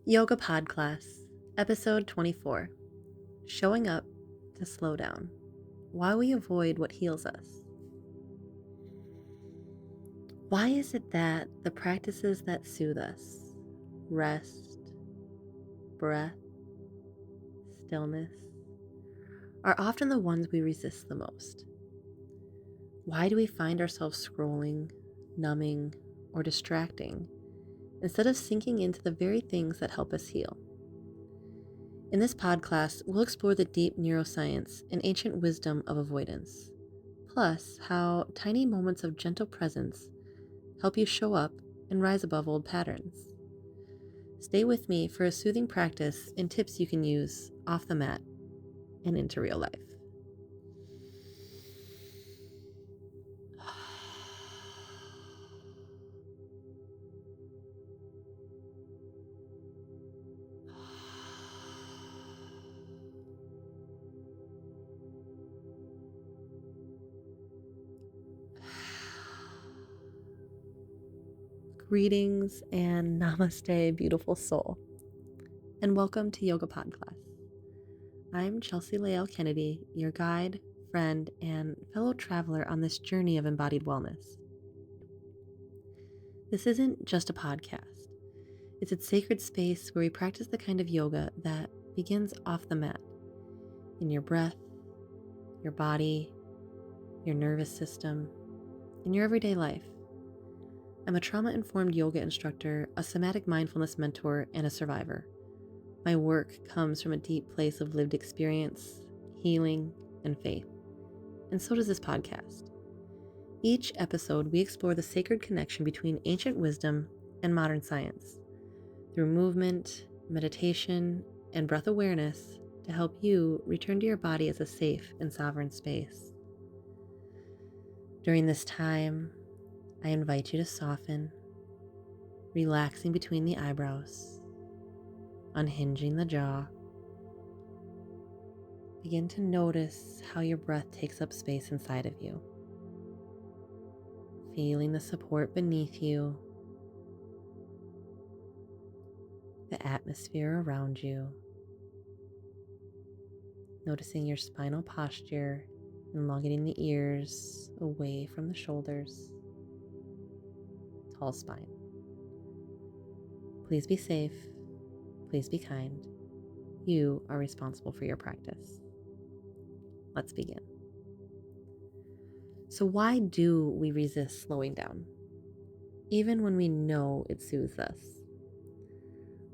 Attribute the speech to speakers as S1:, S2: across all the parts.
S1: Yoga PodcCass, Episode 24, Showing Up to Slow Down, Why We Avoid What Heals Us. Why is it that the practices that soothe us, rest, breath, stillness, are often the ones we resist the most? Why do we find ourselves scrolling, numbing, or distracting instead of sinking into the very things that help us heal? In this podcast, we'll explore the deep neuroscience and ancient wisdom of avoidance, plus how tiny moments of gentle presence help you show up and rise above old patterns. Stay with me for a soothing practice and tips you can use off the mat and into real life. Greetings and namaste, beautiful soul, and welcome to Yoga PodcCass. I'm Chelsea Lael Kennedy, your guide, friend, and fellow traveler on this journey of embodied wellness. This isn't just a podcast. It's a sacred space where we practice the kind of yoga that begins off the mat, in your breath, your body, your nervous system, in your everyday life. I'm a trauma-informed yoga instructor, a somatic mindfulness mentor, and a survivor. My work comes from a deep place of lived experience, healing, and faith. And so does this podcast. Each episode, we explore the sacred connection between ancient wisdom and modern science through movement, meditation, and breath awareness to help you return to your body as a safe and sovereign space. During this time, I invite you to soften, relaxing between the eyebrows, unhinging the jaw. Begin to notice how your breath takes up space inside of you, feeling the support beneath you, the atmosphere around you, noticing your spinal posture, elongating the ears away from the shoulders, tall spine. Please be safe. Please be kind. You are responsible for your practice. Let's begin. So why do we resist slowing down, even when we know it soothes us?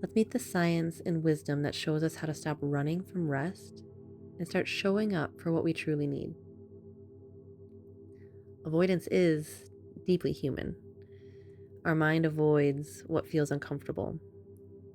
S1: Let's meet the science and wisdom that shows us how to stop running from rest and start showing up for what we truly need. Avoidance is deeply human. Our mind avoids what feels uncomfortable,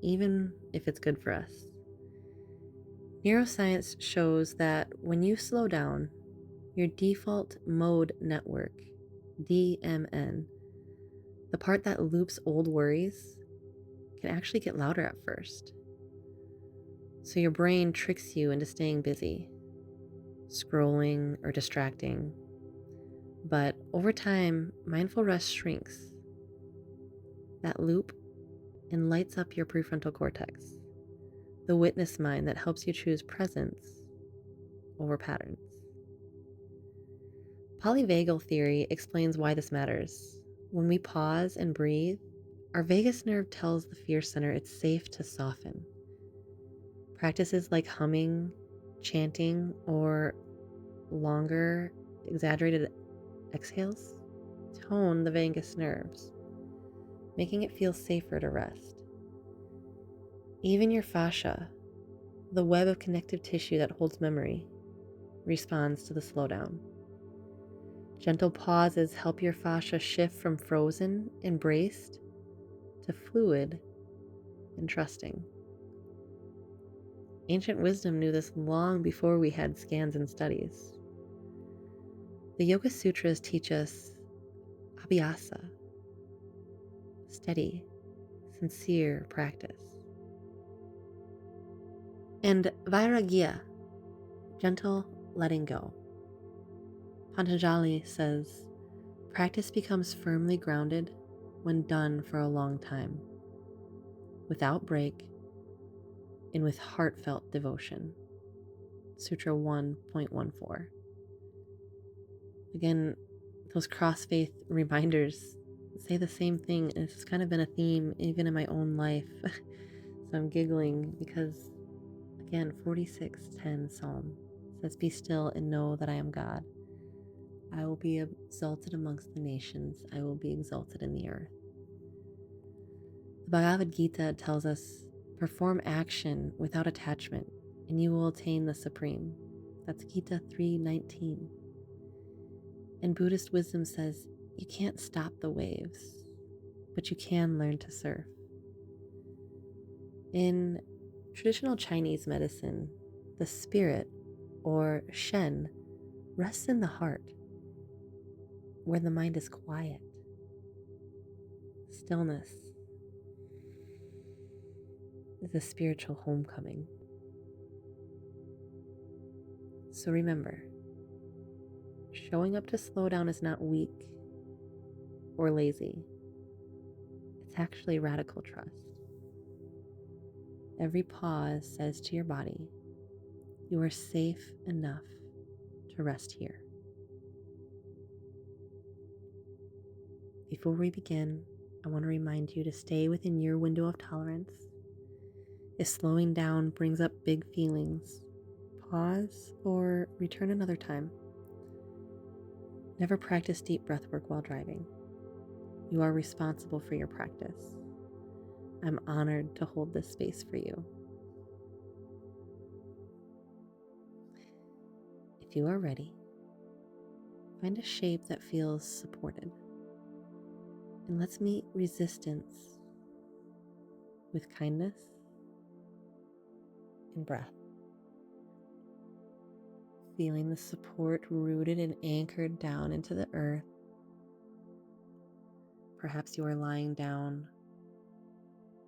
S1: even if it's good for us. Neuroscience shows that when you slow down, your default mode network, DMN, the part that loops old worries, can actually get louder at first. So your brain tricks you into staying busy, scrolling or distracting. But over time, mindful rest shrinks that loop and lights up your prefrontal cortex, the witness mind that helps you choose presence over patterns. Polyvagal theory explains why this matters. When we pause and breathe, our vagus nerve tells the fear center it's safe to soften. Practices like humming, chanting, or longer, exaggerated exhales tone the vagus nerves, making it feel safer to rest. Even your fascia, the web of connective tissue that holds memory, responds to the slowdown. Gentle pauses help your fascia shift from frozen and braced to fluid and trusting. Ancient wisdom knew this long before we had scans and studies. The Yoga Sutras teach us abhyasa, steady, sincere practice, and vairagya, gentle letting go. Patanjali says, practice becomes firmly grounded when done for a long time, without break and with heartfelt devotion. Sutra 1.14. Again, those cross-faith reminders say the same thing, and it's kind of been a theme even in my own life. So I'm giggling because, again, 46:10 Psalm says, "Be still and know that I am God. I will be exalted amongst the nations. I will be exalted in the earth." The Bhagavad Gita tells us, "Perform action without attachment, and you will attain the supreme." That's Gita 3:19. And Buddhist wisdom says, you can't stop the waves, but you can learn to surf. In traditional Chinese medicine, the spirit, or Shen, rests in the heart, where the mind is quiet. Stillness is a spiritual homecoming. So remember, showing up to slow down is not weak or lazy. It's actually radical trust. Every pause says to your body, you are safe enough to rest here. Before we begin, I want to remind you to stay within your window of tolerance. If slowing down brings up big feelings, pause or return another time. Never practice deep breath work while driving. You are responsible for your practice. I'm honored to hold this space for you. If you are ready, find a shape that feels supported. And let's meet resistance with kindness and breath. Feeling the support rooted and anchored down into the earth. Perhaps you are lying down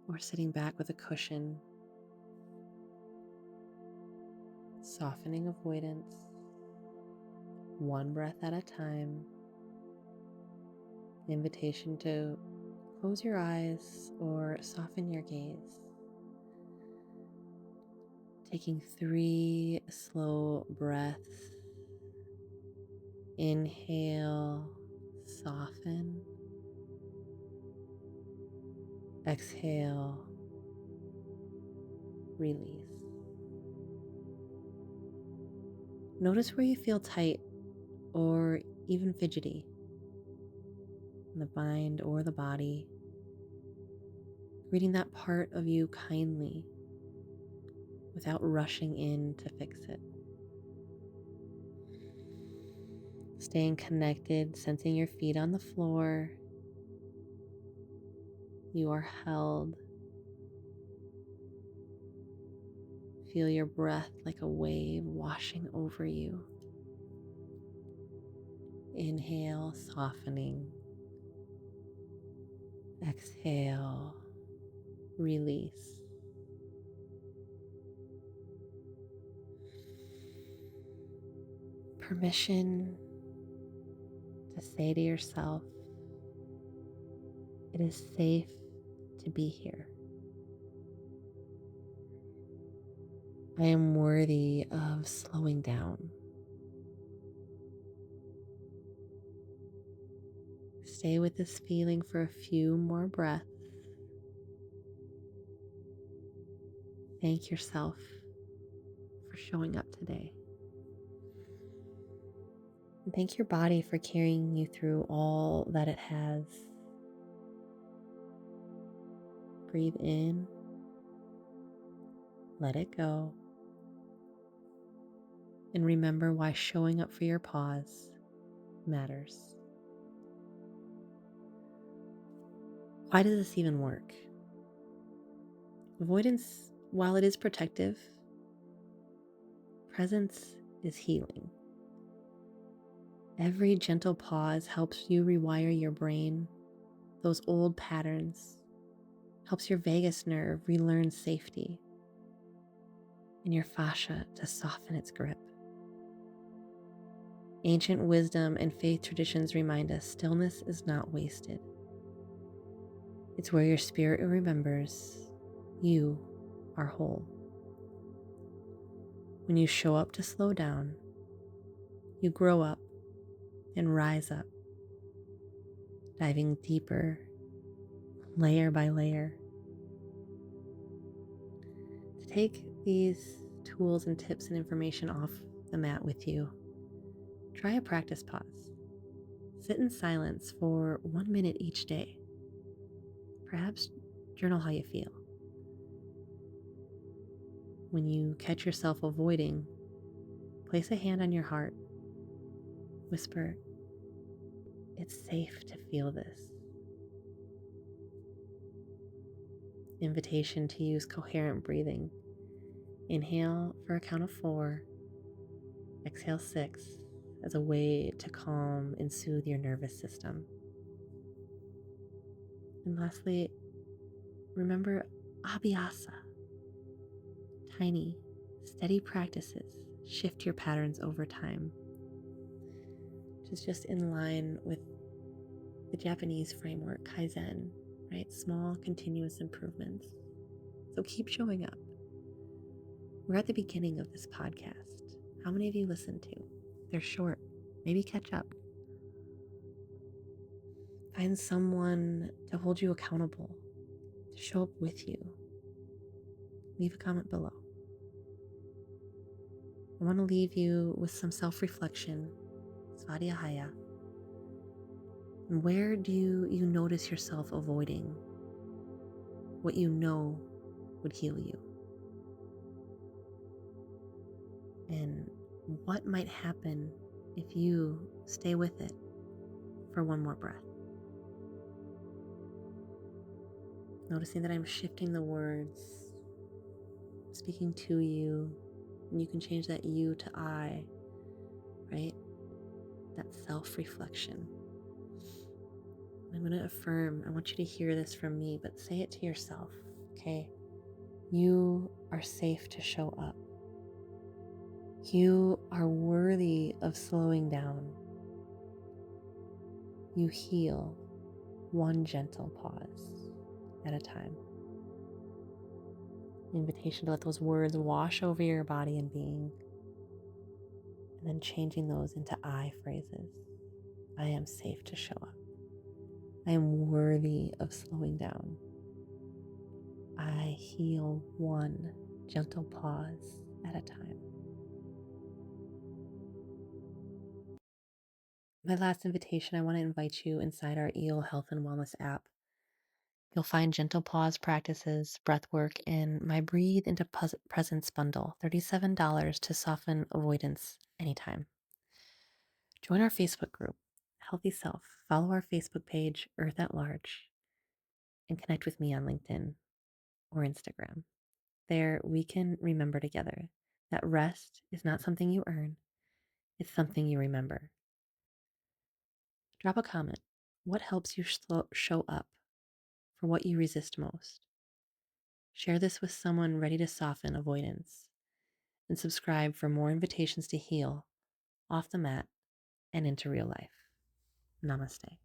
S1: or sitting back with a cushion. Softening avoidance, one breath at a time. Invitation to close your eyes or soften your gaze. Taking 3 slow breaths. Inhale, soften. Exhale, release. Notice where you feel tight or even fidgety in the mind or the body. Greeting that part of you kindly without rushing in to fix it. Staying connected, sensing your feet on the floor. You are held. Feel your breath like a wave washing over you. Inhale, softening. Exhale, release. Permission to say to yourself, it is safe to be here. I am worthy of slowing down. Stay with this feeling for a few more breaths. Thank yourself for showing up today. And thank your body for carrying you through all that it has. Breathe in, let it go, and remember why showing up for your pause matters. Why does this even work? Avoidance, while it is protective, presence is healing. Every gentle pause helps you rewire your brain, those old patterns, helps your vagus nerve relearn safety, and your fascia to soften its grip. Ancient wisdom and faith traditions remind us stillness is not wasted. It's where your spirit remembers you are whole. When you show up to slow down, you grow up and rise up, diving deeper, layer by layer. To take these tools and tips and information off the mat with you, try a practice pause. Sit in silence for 1 minute each day. Perhaps journal how you feel. When you catch yourself avoiding, place a hand on your heart. Whisper, "It's safe to feel this." Invitation to use coherent breathing. Inhale for a count of 4, exhale 6 as a way to calm and soothe your nervous system. And lastly, remember abhyasa. Tiny, steady practices shift your patterns over time, which is just in line with the Japanese framework, Kaizen, right? Small, continuous improvements. So keep showing up. We're at the beginning of this podcast. How many of you listen to? They're short. Maybe catch up. Find someone to hold you accountable, to show up with you. Leave a comment below. I want to leave you with some self-reflection. Svadhyaya. And where do you notice yourself avoiding what you know would heal you? And what might happen if you stay with it for one more breath? Noticing that I'm shifting the words, speaking to you, and you can change that you to I, right? That self-reflection. I'm going to affirm, I want you to hear this from me, but say it to yourself, okay? You are safe to show up. You are worthy of slowing down. You heal one gentle pause at a time. Invitation to let those words wash over your body and being, and then changing those into I phrases. I am safe to show up. I am worthy of slowing down. I heal one gentle pause at a time. My last invitation, I want to invite you inside our EO Health and Wellness app. You'll find gentle pause practices, breath work, and my Breathe into Presence bundle, $37 to soften avoidance anytime. Join our Facebook group, Healthy Self. Follow our Facebook page, Earth at Large, and connect with me on LinkedIn or Instagram. There, we can remember together that rest is not something you earn, it's something you remember. Drop a comment. What helps you show up for what you resist most? Share this with someone ready to soften avoidance, and subscribe for more invitations to heal off the mat and into real life. Namaste.